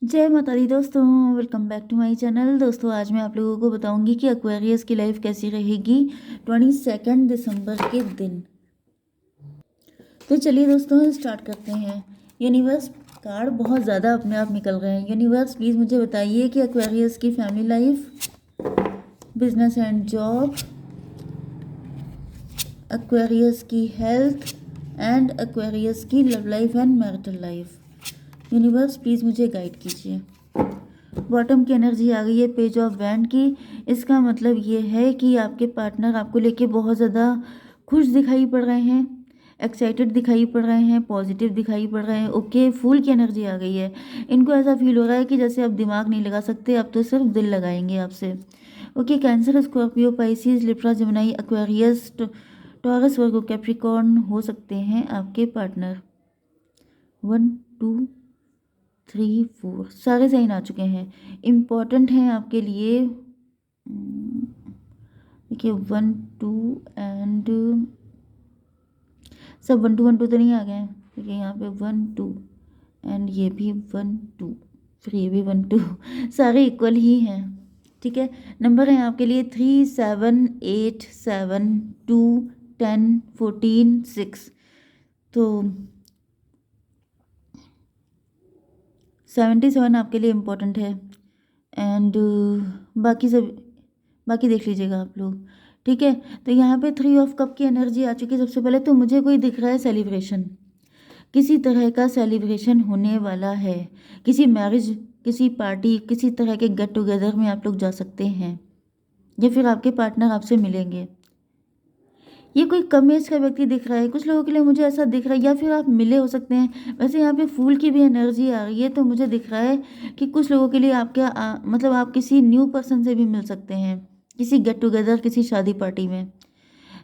जय माता दी दोस्तों, welcome back to my channel. दोस्तों आज मैं आप लोगों को बताऊंगी कि एक्वेरियस की लाइफ कैसी रहेगी 22 दिसंबर के दिन। तो चलिए दोस्तों स्टार्ट करते हैं। यूनिवर्स कार्ड बहुत ज़्यादा अपने आप निकल रहे हैं। यूनिवर्स प्लीज़ मुझे बताइए कि एक्वेरियस की family life, business and job, Aquarius की हेल्थ एंड एक्वेरियस की love life and marital life. Universe please मुझे गाइड कीजिए। बॉटम की एनर्जी आ गई है पेज ऑफ वैंड की। इसका मतलब ये है कि आपके पार्टनर आपको लेके बहुत ज़्यादा खुश दिखाई पड़ रहे हैं, एक्साइटेड दिखाई पड़ रहे हैं, पॉजिटिव दिखाई पड़ रहे हैं। ओके, फूल की एनर्जी आ गई है। इनको ऐसा फील हो रहा है कि जैसे आप दिमाग नहीं लगा सकते, अब तो सिर्फ दिल लगाएंगे आपसे। Okay, Cancer, Scorpio, Pisces, Libra, Gemini, Aquarius, Taurus, Virgo, Capricorn हो सकते हैं आपके पार्टनर। 1 2 3 4 सारे साइन आ चुके हैं, इम्पॉर्टेंट हैं आपके लिए। देखिए 1 2 एंड सब 1 2 1 2 तो नहीं आ गए हैं। देखिए यहाँ पे 1 2 एंड ये भी 1 2, फिर ये भी 1 2 सारे इक्वल ही हैं। ठीक है, नंबर है आपके लिए 3 7 8 7 2 10 14 6। तो 77 आपके लिए इम्पोर्टेंट है एंड बाकी देख लीजिएगा आप लोग। ठीक है, तो यहाँ पे 3 ऑफ कप की एनर्जी आ चुकी है। सबसे पहले तो मुझे कोई दिख रहा है सेलिब्रेशन, किसी तरह का सेलिब्रेशन होने वाला है। किसी मैरिज, किसी पार्टी, किसी तरह के गेट टुगेदर में आप लोग जा सकते हैं या फिर आपके पार्टनर आपसे मिलेंगे। ये कोई कम एज का व्यक्ति दिख रहा है, कुछ लोगों के लिए मुझे ऐसा दिख रहा है, या फिर आप मिले हो सकते हैं। वैसे यहाँ पे फूल की भी एनर्जी आ रही है, तो मुझे दिख रहा है कि कुछ लोगों के लिए आपके मतलब आप किसी न्यू पर्सन से भी मिल सकते हैं, किसी गेट टुगेदर, किसी शादी पार्टी में,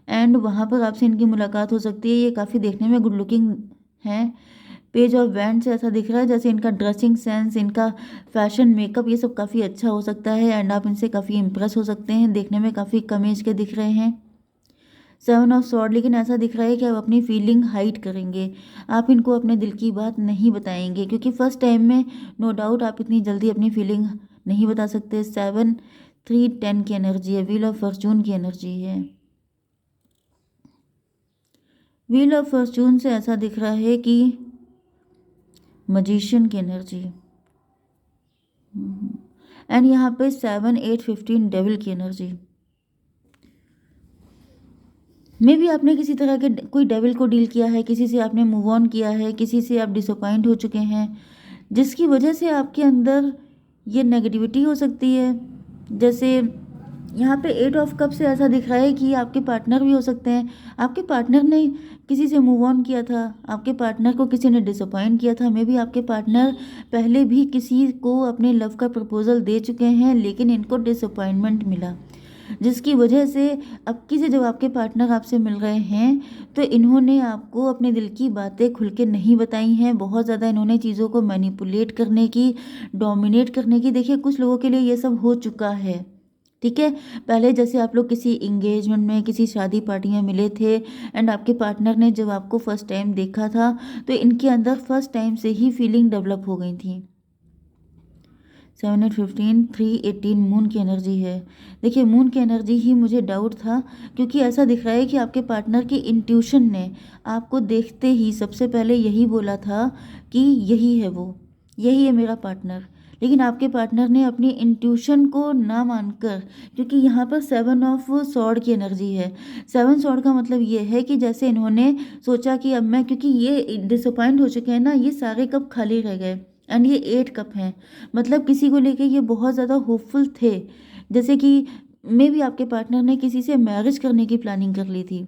एंड वहाँ पर आपसे इनकी मुलाकात हो सकती है। ये काफ़ी देखने में गुड लुकिंग है। पेज ऑफ वैंड से ऐसा दिख रहा है जैसे इनका ड्रेसिंग सेंस, इनका फैशन, मेकअप, ये सब काफ़ी अच्छा हो सकता है एंड आप इनसे काफ़ी इम्प्रेस हो सकते हैं। देखने में काफ़ी कम एज के दिख रहे हैं। 7 ऑफ सॉर्ड, लेकिन ऐसा दिख रहा है कि आप अपनी फीलिंग हाइड करेंगे। आप इनको अपने दिल की बात नहीं बताएंगे क्योंकि फर्स्ट टाइम में नो डाउट आप इतनी जल्दी अपनी फीलिंग नहीं बता सकते। 7 3 10 की एनर्जी है। व्हील ऑफ फॉर्चून की एनर्जी है। व्हील ऑफ फॉर्चून से ऐसा दिख रहा है कि मजिशियन की एनर्जी, एंड यहाँ पे 7 8 15 डेविल की एनर्जी। मे भी आपने किसी तरह के कोई डेविल को डील किया है, किसी से आपने मूव ऑन किया है, किसी से आप डिसअपॉइंट हो चुके हैं, जिसकी वजह से आपके अंदर ये नेगेटिविटी हो सकती है। जैसे यहाँ पे 8 ऑफ कप से ऐसा दिख रहा है कि आपके पार्टनर भी हो सकते हैं। आपके पार्टनर ने किसी से मूव ऑन किया था, आपके पार्टनर को किसी ने डिसअपॉइंट किया था। मे बी आपके पार्टनर पहले भी किसी को अपने लव का प्रपोजल दे चुके हैं, लेकिन इनको डिसअपॉइंटमेंट मिला, जिसकी वजह से अब की से जब आपके पार्टनर आपसे मिल रहे हैं तो इन्होंने आपको अपने दिल की बातें खुल के नहीं बताई हैं। बहुत ज़्यादा इन्होंने चीज़ों को मैनिपुलेट करने की, डोमिनेट करने की, देखिए कुछ लोगों के लिए ये सब हो चुका है। ठीक है, पहले जैसे आप लोग किसी इंगेजमेंट में, किसी शादी पार्टी में मिले थे एंड आपके पार्टनर ने जब आपको फर्स्ट टाइम देखा था तो इनके अंदर फर्स्ट टाइम से ही फीलिंग डेवलप हो गई थी। 7 8 15 3 18 मून की एनर्जी है। देखिए मून की एनर्जी ही मुझे डाउट था, क्योंकि ऐसा दिख रहा है कि आपके पार्टनर की इंट्यूशन ने आपको देखते ही सबसे पहले यही बोला था कि यही है वो, यही है मेरा पार्टनर। लेकिन आपके पार्टनर ने अपनी इंट्यूशन को ना मानकर, क्योंकि यहाँ पर 7 ऑफ सॉर्ड की एनर्जी है। 7 सॉर्ड का मतलब ये है कि जैसे इन्होंने सोचा कि अब मैं, क्योंकि ये डिसअपॉइंट हो चुके हैं ना, ये सारे कप खाली रह गए एंड ये 8 कप हैं। मतलब किसी को लेके ये बहुत ज़्यादा होपफुल थे, जैसे कि मे भी आपके पार्टनर ने किसी से मैरिज करने की प्लानिंग कर ली थी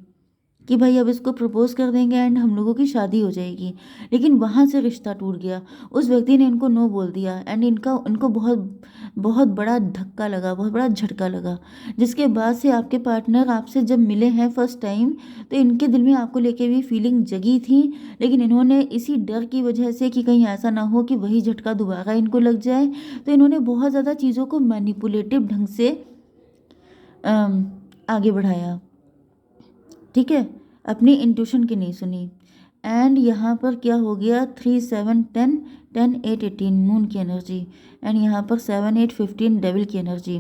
कि भाई अब इसको प्रपोज कर देंगे एंड हम लोगों की शादी हो जाएगी। लेकिन वहाँ से रिश्ता टूट गया, उस व्यक्ति ने इनको नो बोल दिया एंड इनको बहुत बहुत बड़ा धक्का लगा, बहुत बड़ा झटका लगा। जिसके बाद से आपके पार्टनर आपसे जब मिले हैं फर्स्ट टाइम तो इनके दिल में आपको लेके भी फीलिंग जगी थी, लेकिन इन्होंने इसी डर की वजह से कि कहीं ऐसा ना हो कि वही झटका दोबारा इनको लग जाए, तो इन्होंने बहुत ज़्यादा चीज़ों को मैनिपुलेटिव ढंग से आगे बढ़ाया। ठीक है, अपनी इंट्यूशन की नहीं सुनी। एंड यहाँ पर क्या हो गया 3 7 10 10 8 18 मून की एनर्जी, एंड यहाँ पर 7 8 15 डेविल की एनर्जी।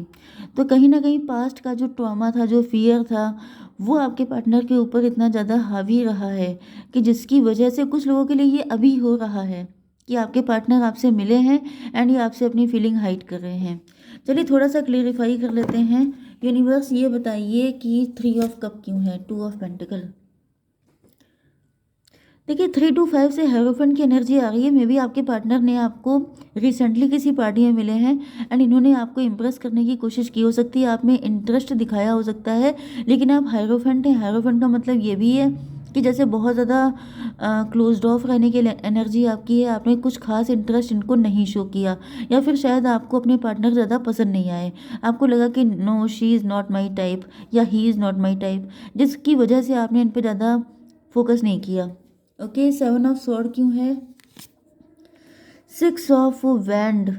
तो कहीं ना कहीं पास्ट का जो ट्रॉमा था, जो फियर था, वो आपके पार्टनर के ऊपर इतना ज़्यादा हावी रहा है कि जिसकी वजह से कुछ लोगों के लिए ये अभी हो रहा है कि आपके पार्टनर आपसे मिले हैं एंड ये आपसे अपनी फीलिंग हाइड कर रहे हैं। चलिए थोड़ा सा क्लेरिफाई कर लेते हैं। यूनिवर्स ये बताइए कि 3 ऑफ कप क्यों है, 2 ऑफ पेंटिकल। देखिए 3 to 5 से हेरोफेंट की एनर्जी आ रही है। मे बी आपके पार्टनर ने आपको रिसेंटली किसी पार्टी में मिले हैं एंड इन्होंने आपको इम्प्रेस करने की कोशिश की, हो सकती है आप में इंटरेस्ट दिखाया हो सकता है, लेकिन आप हेरोफेंट हैं। हेरोफेंट का मतलब ये भी है कि जैसे बहुत ज़्यादा क्लोज्ड ऑफ रहने की एनर्जी आपकी है, आपने कुछ खास इंटरेस्ट इनको नहीं शो किया, या फिर शायद आपको अपने पार्टनर ज़्यादा पसंद नहीं आए, आपको लगा कि no she is not my type या he is not my type, जिसकी वजह से आपने इन पर ज़्यादा फोकस नहीं किया। ओके 7 ऑफ स्वॉर्ड क्यों है, 6 of wand,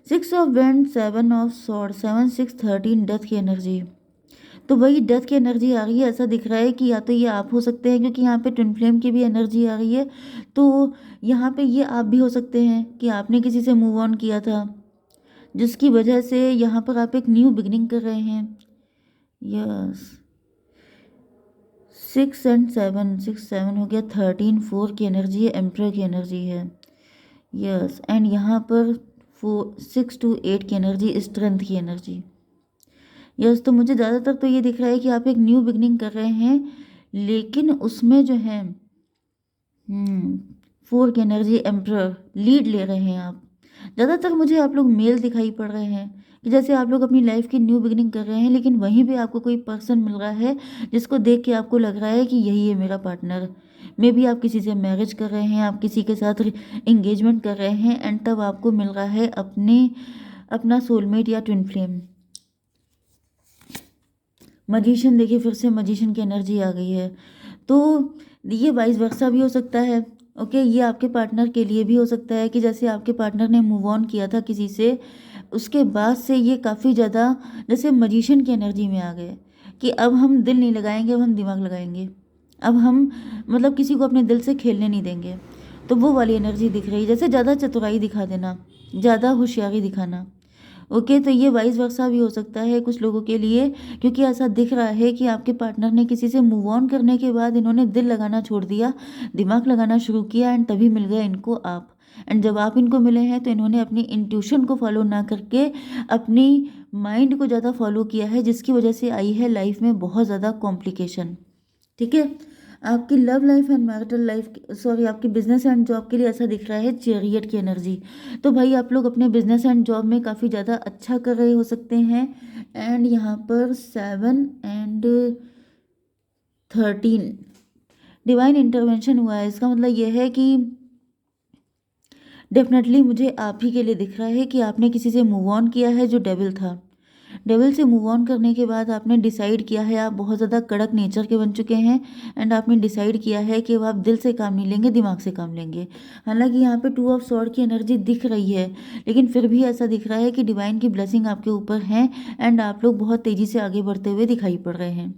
6 of wand, 7 of sword, 7 6 13 death की एनर्जी। तो वही डेथ की एनर्जी आ रही है। ऐसा दिख रहा है कि या तो ये आप हो सकते हैं, क्योंकि यहाँ पे ट्विन फ्लेम की भी एनर्जी आ रही है, तो यहाँ पे ये आप भी हो सकते हैं कि आपने किसी से मूव ऑन किया था, जिसकी वजह से यहाँ पर आप एक न्यू बिगनिंग कर रहे हैं। यस 6 एंड 7, 6 7 हो गया, 13 4 की एनर्जी है, एम्परर की एनर्जी है। यस एंड यहाँ पर 6 to 8 की एनर्जी, स्ट्रेंथ की एनर्जी। यस तो मुझे ज़्यादातर तो ये दिख रहा है कि आप एक न्यू बिगनिंग कर रहे हैं, लेकिन उसमें जो है 4 की एनर्जी, एम्परर, लीड ले रहे हैं आप। ज़्यादातर मुझे आप लोग मेल दिखाई पड़ रहे हैं कि जैसे आप लोग अपनी लाइफ की न्यू बिगनिंग कर रहे हैं, लेकिन वहीं पे आपको कोई पर्सन मिल रहा है जिसको देख के आपको लग रहा है कि यही है मेरा पार्टनर। मे बी आप किसी से मैरिज कर रहे हैं, आप किसी के साथ इंगेजमेंट कर रहे हैं, एंड तब आपको मिल रहा है अपना सोलमेट या ट्विन फ्लेम। मजिशियन, देखिए फिर से मजिशियन की एनर्जी आ गई है। तो ये वाइस वर्सा भी हो सकता है। ओके ये आपके पार्टनर के लिए भी हो सकता है कि जैसे आपके पार्टनर ने मूव ऑन किया था किसी से, उसके बाद से ये काफ़ी ज़्यादा जैसे मजिशियन की एनर्जी में आ गए कि अब हम दिल नहीं लगाएंगे, अब हम दिमाग लगाएंगे, अब हम मतलब किसी को अपने दिल से खेलने नहीं देंगे। तो वो वाली एनर्जी दिख रही है, जैसे ज़्यादा चतुराई दिखा देना, ज़्यादा होशियारी दिखाना। ओके तो ये वाइस वर्सा भी हो सकता है कुछ लोगों के लिए, क्योंकि ऐसा दिख रहा है कि आपके पार्टनर ने किसी से मूव ऑन करने के बाद इन्होंने दिल लगाना छोड़ दिया, दिमाग लगाना शुरू किया, एंड तभी मिल गए इनको आप। एंड जब आप इनको मिले हैं तो इन्होंने अपनी इंट्यूशन को फॉलो ना करके अपनी माइंड को ज़्यादा फॉलो किया है, जिसकी वजह से आई है लाइफ में बहुत ज़्यादा कॉम्प्लिकेशन। ठीक है आपकी love life and marital life, sorry आपकी बिजनेस एंड जॉब के लिए ऐसा दिख रहा है चैरियट की एनर्जी। तो भाई आप लोग अपने बिजनेस एंड जॉब में काफ़ी ज़्यादा अच्छा कर रहे हो सकते हैं। एंड यहाँ पर 7 एंड 13 डिवाइन इंटरवेंशन हुआ है। इसका मतलब यह है कि डेफिनेटली मुझे आप ही के लिए दिख रहा है कि आपने किसी से मूव ऑन किया है जो डेविल था। डेविल से मूव ऑन करने के बाद आपने डिसाइड किया है, आप बहुत ज़्यादा कड़क नेचर के बन चुके हैं, एंड आपने डिसाइड किया है कि अब आप दिल से काम नहीं लेंगे, दिमाग से काम लेंगे। हालांकि यहाँ पे 2 ऑफ स्वॉर्ड की एनर्जी दिख रही है, लेकिन फिर भी ऐसा दिख रहा है कि डिवाइन की ब्लेसिंग आपके ऊपर है, एंड आप लोग बहुत तेज़ी से आगे बढ़ते हुए दिखाई पड़ रहे हैं।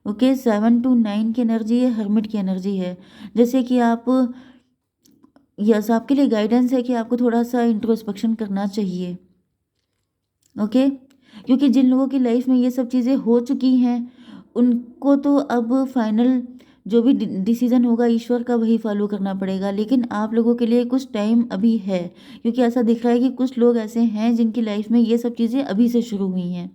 ओके 7 to 9 की एनर्जी है, हर्मिट की एनर्जी है। जैसे कि आप, यस आपके लिए गाइडेंस है कि आपको थोड़ा सा इंट्रोस्पेक्शन करना चाहिए। ओके क्योंकि जिन लोगों की लाइफ में ये सब चीज़ें हो चुकी हैं उनको तो अब फाइनल जो भी डिसीजन होगा ईश्वर का वही फॉलो करना पड़ेगा, लेकिन आप लोगों के लिए कुछ टाइम अभी है, क्योंकि ऐसा दिख रहा है कि कुछ लोग ऐसे हैं जिनकी लाइफ में ये सब चीज़ें अभी से शुरू हुई हैं।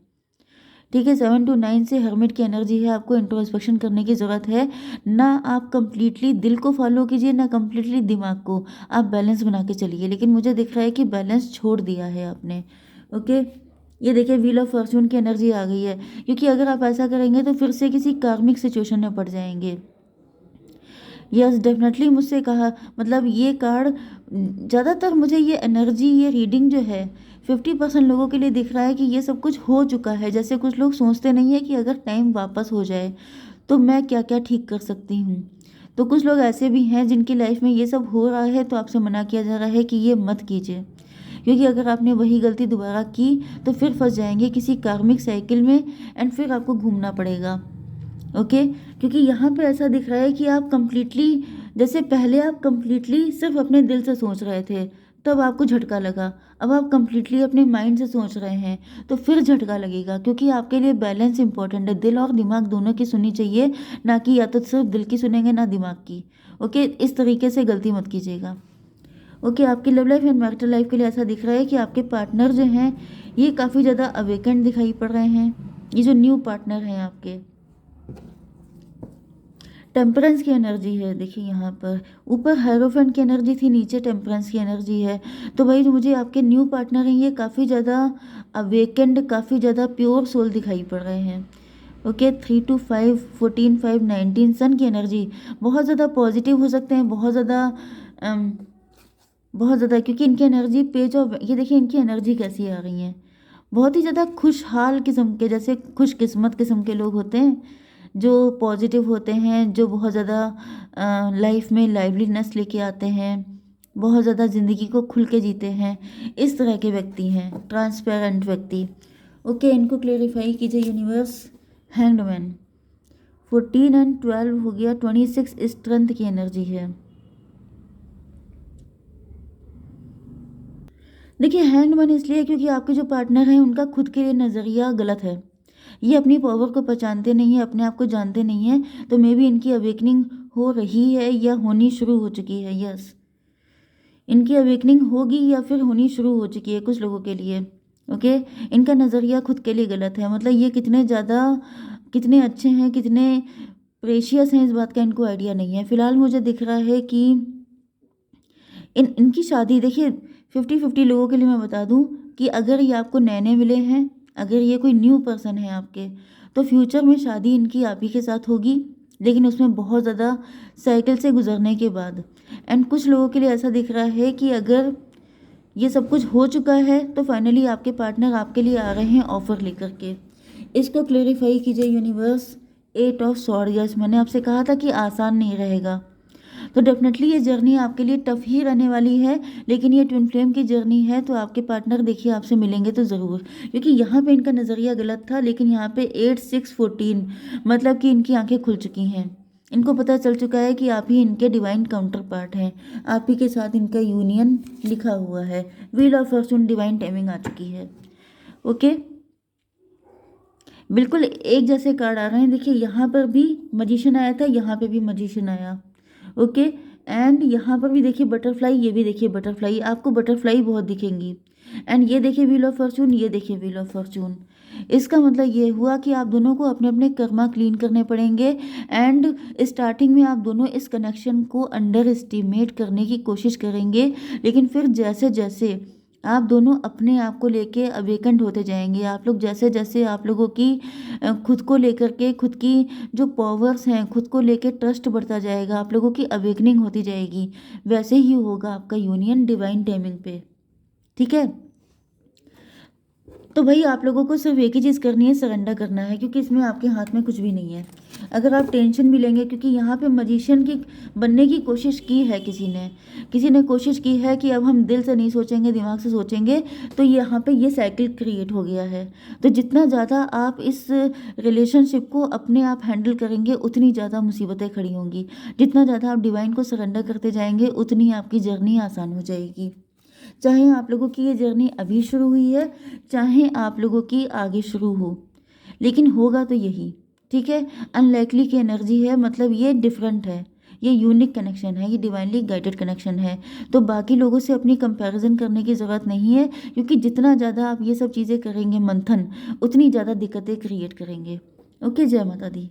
ठीक है 7 to 9 से हर्मिट की एनर्जी है, आपको इंट्रोस्पेक्शन करने की ज़रूरत है। ना आप कंप्लीटली दिल को फॉलो कीजिए, ना कंप्लीटली दिमाग को, आप बैलेंस बना के चलिए, लेकिन मुझे दिख रहा है कि बैलेंस छोड़ दिया है आपने। ओके ये देखिए व्हील ऑफ फॉर्चून की एनर्जी आ गई है, क्योंकि अगर आप ऐसा करेंगे तो फिर से किसी कार्मिक सिचुएशन में पड़ जाएंगे। यस डेफिनेटली मुझसे कहा, मतलब ये कार्ड ज़्यादातर मुझे ये एनर्जी, ये रीडिंग जो है 50% लोगों के लिए दिख रहा है कि ये सब कुछ हो चुका है। जैसे कुछ लोग सोचते नहीं है कि अगर टाइम वापस हो जाए तो मैं क्या क्या ठीक कर सकती हूँ। तो कुछ लोग ऐसे भी हैं जिनकी लाइफ में ये सब हो रहा है, तो आपसे मना किया जा रहा है कि ये मत कीजिए, क्योंकि अगर आपने वही गलती दोबारा की तो फिर फंस जाएंगे किसी कार्मिक साइकिल में, एंड फिर आपको घूमना पड़ेगा। ओके क्योंकि यहाँ पे ऐसा दिख रहा है कि आप कंप्लीटली जैसे पहले आप कंप्लीटली सिर्फ अपने दिल से सोच रहे थे, तब आपको झटका लगा। अब आप कंप्लीटली अपने माइंड से सोच रहे हैं, तो फिर झटका लगेगा, क्योंकि आपके लिए बैलेंस इंपॉर्टेंट है। दिल और दिमाग दोनों की सुननी चाहिए, ना कि या तो सिर्फ दिल की सुनेंगे ना दिमाग की। ओके, इस तरीके से गलती मत कीजिएगा। ओके, आपकी love life and marital life के लिए ऐसा दिख रहा है कि आपके पार्टनर जो हैं ये काफ़ी ज़्यादा अवेकेंड दिखाई पड़ रहे हैं। ये जो न्यू पार्टनर हैं आपके, टेम्परेंस की एनर्जी है। देखिए यहाँ पर ऊपर हेरोफेंट की एनर्जी थी, नीचे टेम्परेंस की एनर्जी है। तो भाई जो मुझे आपके न्यू पार्टनर हैं ये काफ़ी ज़्यादा अवेकेंड, काफ़ी ज़्यादा प्योर सोल दिखाई पड़ रहे हैं। ओके, 3 to 5, 14, 5, 19 सन की एनर्जी बहुत ज़्यादा पॉजिटिव हो सकते हैं, बहुत ज़्यादा, क्योंकि इनकी एनर्जी पेज ऑफ, ये देखिए इनकी एनर्जी कैसी आ रही है, बहुत ही ज़्यादा खुशहाल किस्म के, जैसे खुशकिस्मत किस्म के लोग होते हैं जो पॉजिटिव होते हैं, जो बहुत ज़्यादा लाइफ में लाइवलीनेस लेके आते हैं, बहुत ज़्यादा ज़िंदगी को खुल के जीते हैं, इस तरह के व्यक्ति हैं, ट्रांसपेरेंट व्यक्ति। ओके, इनको क्लेरिफाई कीजिए यूनिवर्स। हैंग्ड मैन, 14 एंड 12 हो गया, 26 स्ट्रेंथ की एनर्जी है। देखिए हैंग्ड मैन इसलिए क्योंकि आपके जो पार्टनर हैं उनका खुद के लिए नज़रिया गलत है। ये अपनी पावर को पहचानते नहीं हैं, अपने आप को जानते नहीं हैं। तो मे बी इनकी अवेकनिंग हो रही है या होनी शुरू हो चुकी है। यस, इनकी अवेकनिंग होगी या फिर होनी शुरू हो चुकी है कुछ लोगों के लिए। ओके, इनका नज़रिया खुद के लिए गलत है। मतलब ये कितने अच्छे हैं, कितने प्रेशियस हैं, इस बात का इनको आइडिया नहीं है। फिलहाल मुझे दिख रहा है कि इनकी शादी, देखिए 50-50 लोगों के लिए मैं बता दूं कि अगर ये आपको नए नए मिले हैं, अगर ये कोई न्यू पर्सन है आपके, तो फ्यूचर में शादी इनकी आप ही के साथ होगी, लेकिन उसमें बहुत ज़्यादा साइकिल से गुजरने के बाद। एंड कुछ लोगों के लिए ऐसा दिख रहा है कि अगर ये सब कुछ हो चुका है तो फाइनली आपके पार्टनर आपके लिए आ रहे हैं ऑफर लेकर के। इसको क्लेरिफाई कीजिए यूनिवर्स। 8 ऑफ स्वॉर्ड, यस मैंने आपसे कहा था कि आसान नहीं रहेगा। तो डेफिनेटली ये जर्नी आपके लिए टफ ही रहने वाली है, लेकिन ये ट्विन फ्लेम की जर्नी है। तो आपके पार्टनर देखिए आपसे मिलेंगे तो ज़रूर, क्योंकि यहाँ पे इनका नज़रिया गलत था, लेकिन यहाँ पे 8, 6, 14 मतलब कि इनकी आंखें खुल चुकी हैं। इनको पता चल चुका है कि आप ही इनके डिवाइन काउंटर पार्ट हैं, आप ही के साथ इनका यूनियन लिखा हुआ है। Wheel of fortune, divine timing आ चुकी है। ओके, बिल्कुल एक जैसे कार्ड आ रहे हैं। देखिए यहाँ पर भी मजिशियन आया था, यहाँ पे भी मजिशियन आया। ओके, एंड यहाँ पर भी देखिए बटरफ्लाई, ये भी देखिए बटरफ्लाई, आपको बटरफ्लाई बहुत दिखेंगी। एंड ये देखिए व्हील ऑफ फॉर्चून, ये देखिए व्हील ऑफ फॉर्चून। इसका मतलब ये हुआ कि आप दोनों को अपने अपने कर्मा क्लीन करने पड़ेंगे। एंड स्टार्टिंग में आप दोनों इस कनेक्शन को अंडर एस्टिमेट करने की कोशिश करेंगे, लेकिन फिर जैसे जैसे आप दोनों अपने आप को लेके अवेकेंड होते जाएंगे, आप लोग जैसे जैसे आप लोगों की खुद को लेकर के, खुद की जो पावर्स हैं, खुद को लेके ट्रस्ट बढ़ता जाएगा, आप लोगों की अवेकनिंग होती जाएगी, वैसे ही होगा आपका यूनियन डिवाइन टाइमिंग पे। ठीक है, तो भाई आप लोगों को सिर्फ एक ही चीज़ करनी है, सरेंडर करना है, क्योंकि इसमें आपके हाथ में कुछ भी नहीं है। अगर आप टेंशन भी लेंगे, क्योंकि यहाँ पे मजिशियन की बनने की कोशिश की है किसी ने कोशिश की है कि अब हम दिल से नहीं सोचेंगे, दिमाग से सोचेंगे, तो यहाँ पे ये साइकिल क्रिएट हो गया है। तो जितना ज़्यादा आप इस रिलेशनशिप को अपने आप हैंडल करेंगे, उतनी ज़्यादा मुसीबतें खड़ी होंगी। जितना ज़्यादा आप डिवाइन को सरेंडर करते जाएंगे, उतनी आपकी जर्नी आसान हो जाएगी। चाहे आप लोगों की ये जर्नी अभी शुरू हुई है, चाहे आप लोगों की आगे शुरू हो, लेकिन होगा तो यही। ठीक है, अनलाइकली की एनर्जी है, मतलब ये डिफरेंट है, ये यूनिक कनेक्शन है, ये डिवाइनली गाइडेड कनेक्शन है। तो बाकी लोगों से अपनी कंपैरिजन करने की ज़रूरत नहीं है, क्योंकि जितना ज़्यादा आप ये सब चीज़ें करेंगे मंथन, उतनी ज़्यादा दिक्कतें क्रिएट करेंगे। ओके, जय माता दी।